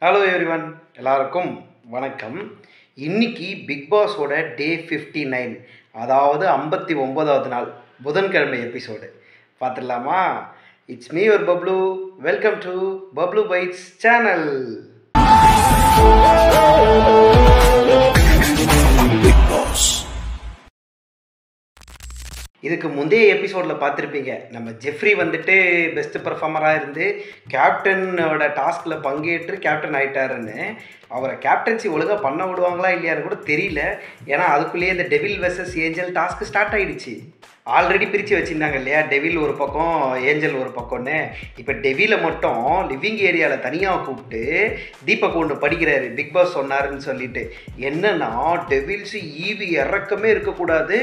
Hello everyone, எல்லாருக்கும் வணக்கம். இன்னைக்கு பிக் பாஸோட டே 59, அதாவது 59வது நாள், புதன்கிழமை எபிசோடு பார்த்துடலாமா? It's me your Bablu. Welcome to Bablu bites channel. இதுக்கு முந்தைய எபிசோடில் பார்த்துருப்பீங்க, நம்ம ஜெஃப்ரி வந்துட்டு பெஸ்ட் பர்ஃபார்மராக இருந்து கேப்டனோட டாஸ்கில் பங்கேற்று கேப்டன் ஆகிட்டாருன்னு. அவரை கேப்டன்சி ஒழுங்காக பண்ண விடுவாங்களா இல்லையான்னு கூட தெரியல. ஏன்னா அதுக்குள்ளேயே இந்த devil versus angel task start ஆகிடுச்சு. ஆல்ரெடி பிரித்து வச்சுருந்தாங்க இல்லையா, டெவில் ஒரு பக்கம் ஏஞ்சல் ஒரு பக்கம்னு. இப்போ டெவிலை மட்டும் லிவிங் ஏரியாவில் தனியாக கூப்பிட்டு தீபக் ஒன்று படிக்கிறாரு, பிக் பாஸ் சொன்னாருன்னு சொல்லிட்டு. என்னன்னா, டெவில்ஸு ஈவி இறக்கமே இருக்கக்கூடாது,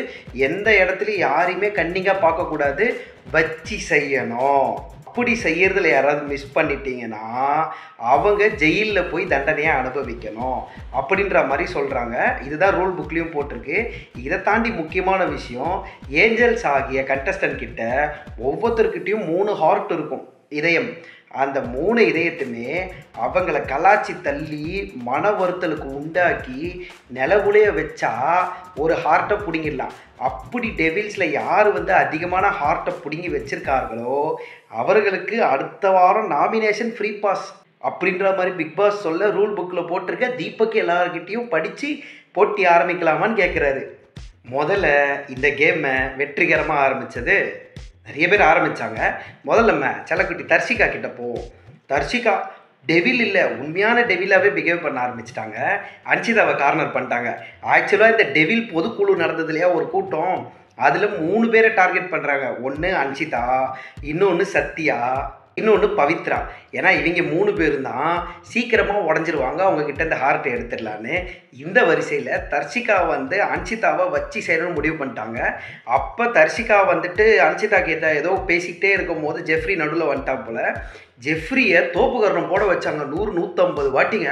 எந்த இடத்துலையும் யாரையுமே கன்னிங்காக பார்க்கக்கூடாது, வச்சு செய்யணும். அப்படி செய்யறதுல யாராவது மிஸ் பண்ணிட்டீங்கன்னா அவங்க ஜெயிலில் போய் தண்டனையாக அனுபவிக்கணும் அப்படின்ற மாதிரி சொல்கிறாங்க. இதுதான் ரூல் புக்லேயும் போட்டிருக்கு. இதை தாண்டி முக்கியமான விஷயம், ஏஞ்சல்ஸ் ஆகிய கண்டஸ்டன்ட் கிட்ட ஒவ்வொருத்தர்கிட்டையும் 3 ஹார்ட் இருக்கும், இதயம். அந்த 3 இதயத்துமே அவங்கள கலாச்சி தள்ளி மன வருத்தலுக்கு உண்டாக்கி நிலவுலைய வச்சா ஒரு ஹார்ட்டை பிடிங்கிடலாம். அப்படி டெவில்ஸில் யார் அதிகமான ஹார்ட்டை பிடுங்கி வச்சுருக்கார்களோ அவர்களுக்கு அடுத்த வாரம் நாமினேஷன் ஃப்ரீ பாஸ் அப்படின்ற மாதிரி பிக் பாஸ் சொல்ல ரூல் புக்கில் போட்டிருக்க. தீபக் எல்லார்கிட்டையும் படித்து போட்டி ஆரம்பிக்கலாமான்னு கேட்குறாரு. முதல்ல இந்த கேமை வெற்றிகரமாக ஆரம்பித்தது நிறைய பேர் ஆரம்பித்தாங்க. முதல்ல செல்லக்குட்டி தர்ஷிகா கிட்ட போவோம். தர்ஷிகா டெவில் இல்லை, உண்மையான டெவிலாகவே பிஹேவ் பண்ண ஆரம்பிச்சிட்டாங்க. அன்ஷிதாவை கார்னர் பண்ணிட்டாங்க. ஆக்சுவலாக இந்த டெவில் பொதுக்குழு நடந்தது இல்லையா ஒரு கூட்டம், அதில் 3 பேரை டார்கெட் பண்ணுறாங்க. ஒன்று அன்ஷிதா, இன்னொன்று சத்யா, இன்னொன்று பவித்ரா. ஏன்னா இவங்க 3 பேரும் தான் சீக்கிரமாக உடஞ்சிருவாங்க, அவங்கக்கிட்ட இந்த ஹார்ட்டை எடுத்துடலான்னு. இந்த வரிசையில் தர்ஷிகா அன்ஷிதாவை வச்சு செய்யணும்னு முடிவு பண்ணிட்டாங்க. அப்போ தர்ஷிகா அன்ஷிதா கிட்ட ஏதோ பேசிக்கிட்டே இருக்கும் போது ஜெஃப்ரி நடுவில் வந்துட்டா போல். ஜெஃப்ரியை தோப்புக்கரணம் போட வச்சாங்க 100-150 வாட்டிங்க.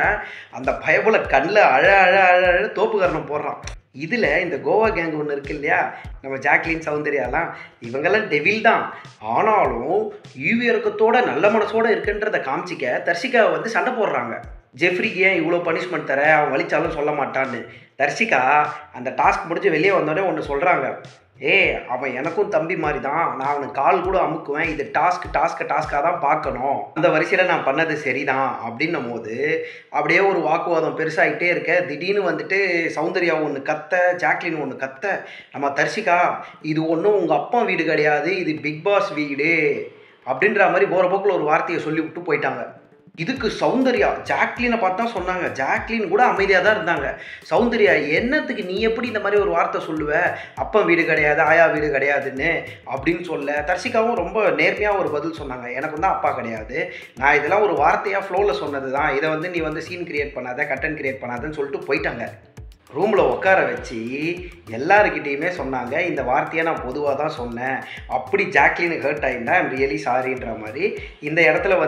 அந்த பயபோல கண்ணில் அழ அழ அழ அழ தோப்புக்கரணம் போடுறான். இதில் இந்த கோவா கேங் ஒன்று இருக்கு இல்லையா, நம்ம ஜாக்லின், சௌந்தர்யாலாம், இவங்கெல்லாம் டெவில் தான். ஆனாலும் ஈவியர்க்கத்தோட நல்ல மனசோடு இருக்குன்றதை காமிச்சிக்க தர்ஷிகாவை சண்டை போடுறாங்க. ஜெஃப்ரிக்கு ஏன் இவ்வளோ பனிஷ்மெண்ட் தர, அவன் வலிச்சாலும் சொல்ல மாட்டான்னு. தர்ஷிகா அந்த டாஸ்க் முடிஞ்சு வெளியே வந்தோடனே ஒன்று சொல்கிறாங்க, அவன் எனக்கும் தம்பி மாதிரி தான், நான் அவனுக்கு கால் கூட அமுக்குவேன், இது டாஸ்க்காக தான் பார்க்கணும், அந்த வரிசையில் நான் பண்ணது சரிதான் அப்படின்னும் போது அப்படியே ஒரு வாக்குவாதம் பெருசாகிட்டே இருக்க. திடீர்னு சௌந்தர்யா ஒன்று கத்த, ஜாக்லின் ஒன்று கத்த, நம்ம தர்ஷிகா இது ஒன்றும் உங்கள் அப்பா வீடு கிடையாது, இது பிக் பாஸ் வீடு அப்படின்ற மாதிரி போகிற போக்கில் ஒரு வார்த்தையை சொல்லி விட்டு போயிட்டாங்க. இதுக்கு சௌந்தர்யா ஜாக்லினை பார்த்து தான் சொன்னாங்க. ஜாக்லின் கூட அமைதியாக தான் இருந்தாங்க. சௌந்தர்யா என்னத்துக்கு நீ எப்படி இந்த மாதிரி ஒரு வார்த்தை சொல்லுவ, அப்பா வீடு கிடையாது, ஆயா வீடு கிடையாதுன்னு அப்படின்னு சொல்ல. தர்ஷிகாவும் ரொம்ப நேர்மையாக ஒரு பதில் சொன்னாங்க, எனக்கு அப்பா கிடையாது, நான் இதெல்லாம் ஒரு வார்த்தையாக ஃப்ளோவில் சொன்னது தான், இதை நீ சீன் கிரியேட் பண்ணாத, கண்டென்ட் கிரியேட் பண்ணாதன்னு சொல்லிட்டு போயிட்டாங்க. ரூமில் உட்கார வச்சு எல்லாருக்கிட்டேயுமே சொன்னாங்க, இந்த வார்த்தையை நான் பொதுவாக தான் சொன்னேன், அப்படி ஜாக்லினுக்கு ஹர்ட் ஆகிருந்தா ஐம் ரியலி சாரின்ற மாதிரி. இந்த இடத்துல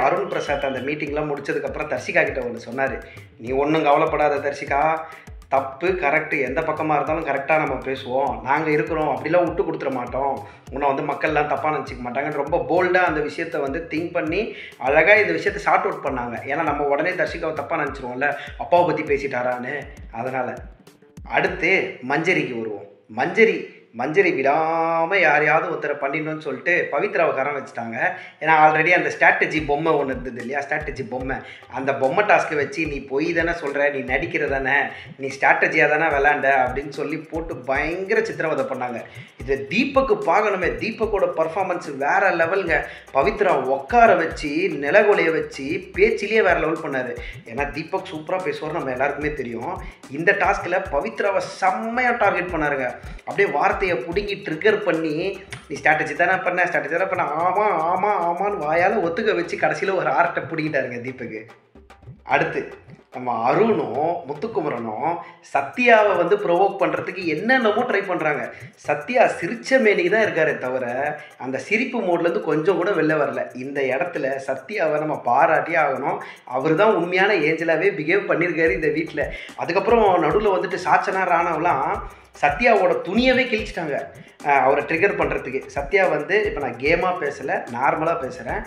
அருண் பிரசாத் அந்த மீட்டிங்லாம் முடிச்சதுக்கப்புறம் தர்ஷிகா கிட்ட ஒன்று சொன்னார், நீ ஒன்றும் கவலைப்படாத தர்ஷிகா, தப்பு கரெக்டு எந்த பக்கமாக இருந்தாலும் கரெக்டாக நம்ம பேசுவோம், நாங்கள் இருக்கிறோம், அப்படிலாம் விட்டு கொடுத்துட மாட்டோம், உன்னை மக்கள்லாம் தப்பாக நினச்சிக்க மாட்டாங்கன்னு ரொம்ப போல்டாக அந்த விஷயத்தை திங்க் பண்ணி அழகாக இந்த விஷயத்தை ஷார்ட் அவுட் பண்ணாங்க. ஏன்னா நம்ம உடனே தர்ஷிகாவை தப்பாக நினச்சிருவோம்ல, அப்பாவை பற்றி பேசிட்டாரான்னு. அதனால் அடுத்து மஞ்சரிக்கு வருவோம். மஞ்சரி விடாமல் யாரையாவது ஒருத்தரை பண்ணிடணும்னு சொல்லிட்டு பவித்ராவை கரம் வச்சுட்டாங்க. ஏன்னா ஆல்ரெடி அந்த ஸ்ட்ராட்டஜி பொம்மை ஒன்று இருந்தது இல்லையா, ஸ்ட்ராட்டஜி பொம்மை, அந்த பொம்மை டாஸ்க்கை வச்சு நீ பொய் தானே சொல்கிற, நீ நடிக்கிற தானே, நீ ஸ்ட்ராட்டஜியாக தானே விளாண்ட அப்படின்னு சொல்லி போட்டு பயங்கர சித்திரவதை பண்ணாங்க. இதில் தீபக்கு பார்க்கணுமே, தீபக்கோட பர்ஃபார்மன்ஸ் வேறு லெவலுங்க. பவித்ரா உட்கார வச்சு நிலகொலையை வச்சு பேச்சிலேயே வேறு லெவல் பண்ணார். ஏன்னா தீபக் சூப்பராக பேசுவார், நம்ம எல்லாருக்குமே தெரியும். இந்த டாஸ்கில் பவித்ராவை செம்மையாக டார்கெட் பண்ணாருங்க. அப்படியே வார்த்தையை பிடுங்கி ட்ரிகர் பண்ணி, நீ ஸ்ட்ராட்டஜி தானே பண்ண, ஆமான்னு வாயால் ஒத்துக்க வச்சு கடைசியில் ஒரு ஆர்ட்டை பிடிக்கிட்டாருங்க தீபக்கு. அடுத்து நம்ம அருணும் முத்துக்குமரனும் சத்யாவை ப்ரொவோக் பண்ணுறதுக்கு என்னென்னமோ ட்ரை பண்ணுறாங்க. சத்யா சிரிச்ச மேனிக்கு தான் இருக்காரே தவிர அந்த சிரிப்பு மோட்லேருந்து கொஞ்சம் கூட வெளில வரல. இந்த இடத்துல சத்யாவை நம்ம பாராட்டியே ஆகணும். அவர் தான் உண்மையான ஏஞ்சலாகவே பிஹேவ் பண்ணியிருக்காரு இந்த வீட்டில். அதுக்கப்புறம் நடுவில் சாச்சனா ராணவெலாம் சத்யாவோட துணியவே கிழிச்சிட்டாங்க அவரை ட்ரிகர் பண்ணுறதுக்கு. சத்யா வந்து இப்போ நான் கேமாக பேசலை, நார்மலாக பேசுகிறேன்.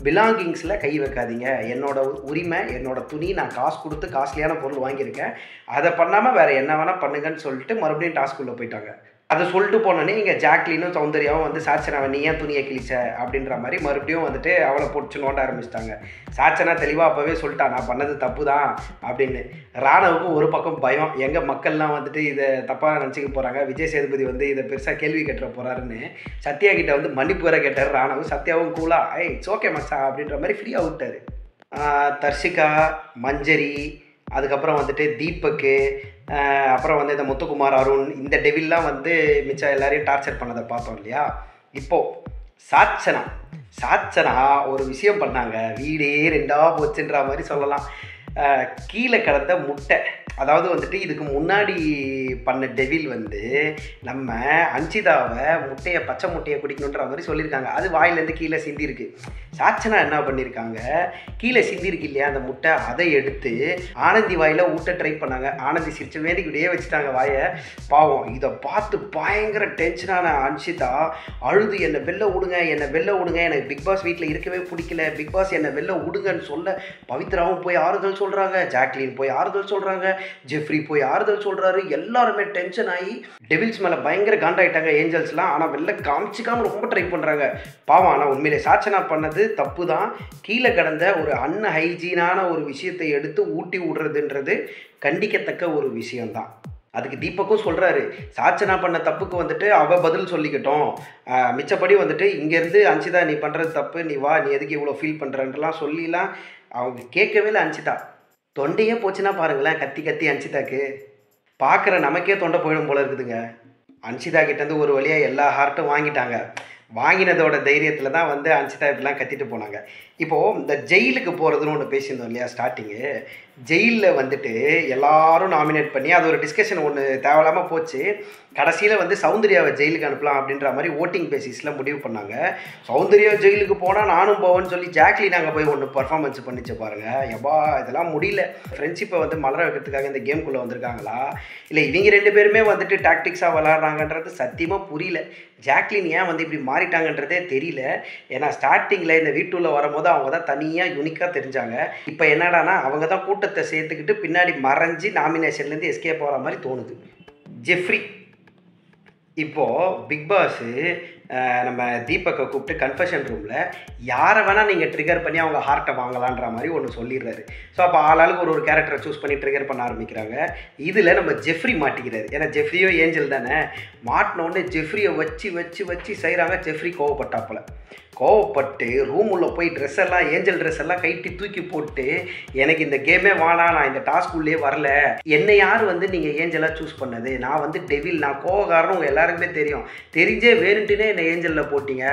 பிலாங்கிங்ஸில் கை வைக்காதீங்க, என்னோட உரிமை, என்னோட துணி, நான் காசு கொடுத்து காஸ்ட்லியான பொருள் வாங்கியிருக்கேன், அதை பண்ணாமல் வேறு என்ன வேணால் பண்ணுங்கன்னு சொல்லிட்டு மறுபடியும் டாஸ்க்குள்ளே போயிட்டாங்க. அதை சொல்லிட்டு போனோன்னே இங்கே ஜாக்லினும் சௌந்தர்யாவும் வந்து சாச்சனாவை நீ ஏன் துணியை கிழிச்ச அப்படின்ற மாதிரி மறுபடியும் வந்துட்டு அவளை போட்டு நோண்ட ஆரம்பிச்சிட்டாங்க. சாச்சனா தெளிவாக அப்போவே சொல்லிட்டா நான் பண்ணது தப்பு தான் அப்படின்னு. ராணவுக்கு ஒரு பக்கம் பயம், எங்கள் மக்கள்லாம் வந்துட்டு இதை தப்பாக நினச்சிக்க போகிறாங்க, விஜய் சேதுபதி வந்து இதை பெருசாக கேள்வி கேட்டுற போகிறாருன்னு சத்யா கிட்ட வந்து மன்னிப்பு வர கேட்டார் ராணவு. சத்யாவும் கூலா இட்ஸ் ஓகே மச்சா அப்படின்ற மாதிரி ஃப்ரீயாக விட்டார். தர்ஷிகா, மஞ்சரி, அதுக்கப்புறம் வந்துட்டு தீபக்கு, அப்புறம் வந்து இந்த முத்துக்குமார், அருண், இந்த டெவில்லாம் வந்து மிச்சம் எல்லாரையும் டார்ச்சர் பண்ணதை பார்த்தோம் இல்லையா. இப்போது சாச்சனா ஒரு விஷயம் பண்ணாங்க, வீடே ரெண்டாக போச்சுன்ற மாதிரி சொல்லலாம். கீழே கிடந்த முட்டை, அதாவது வந்துட்டு இதுக்கு முன்னாடி பண்ண டெவில் வந்து நம்ம அஞ்சிதாவை பச்சை முட்டையை குடிக்கணுன்ற மாதிரி சொல்லியிருக்காங்க. அது வாயிலேருந்து கீழே சிந்திருக்கு. சாச்சனா என்ன பண்ணியிருக்காங்க, கீழே சிந்திருக்கு இல்லையா அந்த முட்டை, அதை எடுத்து ஆனந்தி வாயில் ஊட்ட ட்ரை பண்ணாங்க. ஆனந்தி சிரிச்ச வேண்டிக்கிட்டே வச்சுட்டாங்க வாயை. பாவம், இதை பார்த்து பயங்கர டென்ஷனான அன்ஷிதா அழுது என்னை வெளில விடுங்க, எனக்கு பிக் பாஸ் வீட்டில் இருக்கவே பிடிக்கல, பிக் பாஸ் என்னை வெளில விடுங்கன்னு சொல்ல பவித்ராவும் போய் ஆறுதல் சொல்கிறாங்க, ஜாக்லின் போய் ஆறுதல் சொல்கிறாங்க, ஜெஃப்ரி போய் ஆறுதல் சொல்கிறாரு. எல்லாருமே டென்ஷன் ஆகி டெவில்ஸ் மேலே பயங்கர காண்டாயிட்டாங்க ஏஞ்சல்ஸ்லாம். ஆனால் வெளில காமிச்சிக்காமல் ரொம்ப ட்ரை பண்ணுறாங்க பாவம். ஆனால் உண்மையிலே சாச்சனா பண்ணது தப்பு தான். கீழே கிடந்த ஒரு அன்ஹைஜீனான ஒரு விஷயத்தை எடுத்து ஊட்டி விடுறதுன்றது கண்டிக்கத்தக்க ஒரு விஷயம்தான். அதுக்கு தீபக்கும் சொல்கிறாரு, சாச்சனா பண்ண தப்புக்கு வந்துட்டு அவள் பதில் சொல்லிக்கிட்டோம், மிச்சப்படி வந்துட்டு இங்கேருந்து அன்சிதா நீ பண்ணுறது தப்பு, நீ வா, நீ எதுக்கு இவ்வளோ ஃபீல் பண்ணுறன்றலாம் சொல்லிலாம் அவங்க கேட்கவே இல்லை. அன்சிதா தொண்டையே போச்சுன்னா பாருங்களேன், கத்தி அன்சிதாக்கு பார்க்குற நமக்கே தொண்டை போயிடும் போல இருக்குதுங்க. அன்சிதா கிட்டேருந்து ஒரு வழியாக எல்லா ஹார்ட்டும் வாங்கிட்டாங்க. வாங்கினதோட தைரியத்தில் தான் வந்து அன்சிதா இப்படிலாம் கத்திட்டு போனாங்க. இப்போது இந்த ஜெயிலுக்கு போகிறதுன்னு ஒன்று பேசியிருந்தோம் இல்லையா ஸ்டார்டிங்கு. ஜெயிலில் வந்துட்டு எல்லாரும் நாமினேட் பண்ணி அது ஒரு டிஸ்கஷன் ஒன்று தேவையில்லாமல் போச்சு. கடைசியில் வந்து சௌந்தர்யாவை ஜெயிலுக்கு அனுப்பலாம் அப்படின்ற மாதிரி ஓட்டிங் பேசிஸில் முடிவு பண்ணாங்க. சௌந்தர்யா ஜெயிலுக்கு போனால் நானும் போவேன்னு சொல்லி ஜாக்லின் அங்கே போய் ஒன்று பர்ஃபார்மன்ஸ் பண்ணிச்சு பாருங்கள். எப்பா இதெல்லாம் முடியல. ஃப்ரெண்ட்ஷிப்பை வந்து மலர வைக்கிறதுக்காக இந்த கேம்குள்ளே வந்திருக்காங்களா, இல்லை இவங்க ரெண்டு பேருமே வந்துட்டு டாக்டிக்ஸாக விளாட்றாங்கன்றது சத்தியமாக புரியல. ஜாக்லின் ஏன் வந்து இப்படி மாறிட்டாங்கன்றதே தெரியல. ஏன்னா ஸ்டார்டிங்கில் இந்த வீட்டுள்ள வரும்போது அவங்க தான் தனியாக யூனிக்காக தெரிஞ்சாங்க. இப்போ என்னடானா அவங்க தான் கூட்டத்தை சேர்த்துக்கிட்டு பின்னாடி மறைஞ்சி நாமினேஷன்லேருந்து எஸ்கேப் போகிற மாதிரி தோணுது. ஜெஃப்ரி இப்போது பிக் பாஸு நம்ம தீபக்கை கூப்பிட்டு கன்ஃபெஷன் ரூமில் யாரை வேணால் நீங்கள் ட்ரிகர் பண்ணி அவங்க ஹார்ட்டை வாங்கலான்ற மாதிரி ஒன்று சொல்லிடுறாரு. ஸோ அப்போ ஆளாளுக்கு ஒரு கேரக்டரை சூஸ் பண்ணி ட்ரிகர் பண்ண ஆரம்பிக்கிறாங்க. இதில் நம்ம ஜெஃப்ரி மாட்டிக்கிறாரு. ஏன்னா ஜெஃப்ரியோ ஏஞ்சல் தானே. மாட்டினோடனே ஜெஃப்ரியை வச்சு செய்கிறாங்க. ஜெஃப்ரி கோவப்பட்டு ரூம் உள்ள போய் ஏஞ்சல் ட்ரெஸ் எல்லாம் கைட்டி தூக்கி போட்டு எனக்கு இந்த கேமே வேணாம், நான் இந்த டாஸ்க் உள்ளே வரல, என்னை யார் வந்து நீங்கள் ஏஞ்சலாக சூஸ் பண்ணது, நான் வந்து டெவில், நான் கோவக்காரன்னு உங்கள் எல்லாருக்குமே தெரியும், தெரிஞ்சே வேணுன்ட்டுனே என்னை ஏஞ்சலில் போட்டிங்க,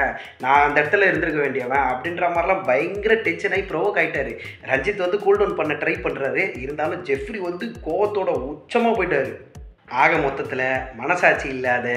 நான் அந்த இடத்துல இருந்திருக்க வேண்டியவன் அப்படின்ற மாதிரிலாம் பயங்கர டென்ஷன் ஆகி ப்ரோவோக் ஆகிட்டாரு. ரஞ்சித் வந்து கூல் டவுன் பண்ண ட்ரை பண்ணுறாரு. இருந்தாலும் ஜெஃப்ரி வந்து கோவத்தோட உச்சமாக போயிட்டாரு. ஆக மொத்தத்தில் மனசாட்சி இல்லாத,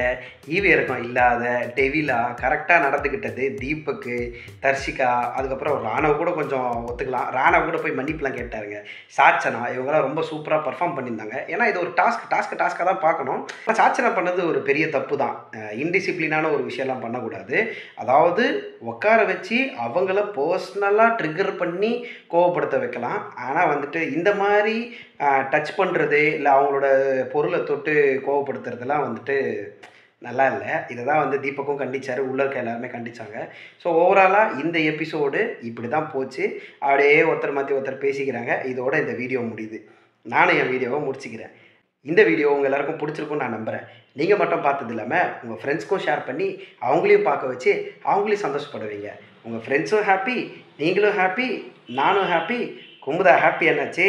ஈவு இறக்கம் இல்லாத டெவிலா கரெக்டாக நடந்துக்கிட்டது தீபக்கு, தர்ஷிகா, அதுக்கப்புறம் ராணவ் கூட கொஞ்சம் ஒத்துக்கலாம். ராணவ் கூட போய் மன்னிப்புலாம் கேட்டாருங்க. சாச்சனா இவங்களாம் ரொம்ப சூப்பராக பர்ஃபார்ம் பண்ணியிருந்தாங்க. ஏன்னா இது ஒரு டாஸ்க்காக தான் பார்க்கணும். சாச்சனா பண்ணது ஒரு பெரிய தப்பு தான். இன்டிசிப்ளினான ஒரு விஷயம்லாம் பண்ணக்கூடாது. அதாவது உட்கார வச்சு அவங்கள பர்சனலாக ட்ரிகர் பண்ணி கோவப்படுத்த வைக்கலாம். ஆனால் வந்துட்டு இந்த மாதிரி டச் பண்ணுறது இல்லை அவங்களோட பொருளை தொட்டு கோவப்படுத்துறதுலாம் வந்துட்டு நல்லா இல்லை. இதை தான் வந்து தீபக்கும் கண்டிச்சார், உள்ள இருக்க எல்லாருமே கண்டிச்சாங்க. ஸோ ஓவராலாக இந்த எபிசோடு இப்படி தான் போச்சு. அப்படியே ஒருத்தர் மாற்றி ஒருத்தர் பேசிக்கிறாங்க. இதோட இந்த வீடியோ முடியுது. நானும் என் வீடியோவை முடிச்சுக்கிறேன். இந்த வீடியோ உங்கள் எல்லாருக்கும் பிடிச்சிருக்குன்னு நான் நம்புகிறேன். நீங்கள் மட்டும் பார்த்தது இல்லாமல் உங்கள் ஃப்ரெண்ட்ஸ்க்கும் ஷேர் பண்ணி அவங்களையும் பார்க்க வச்சு அவங்களையும் சந்தோஷப்படுவீங்க. உங்கள் ஃப்ரெண்ட்ஸும் ஹாப்பி, நீங்களும் ஹாப்பி, நானும் ஹாப்பி. குமுதா ஹாப்பி என்னாச்சு.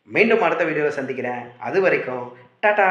மீண்டும் அடுத்த வீடியோவில் சந்திக்கிறேன். அது வரைக்கும் டாடா.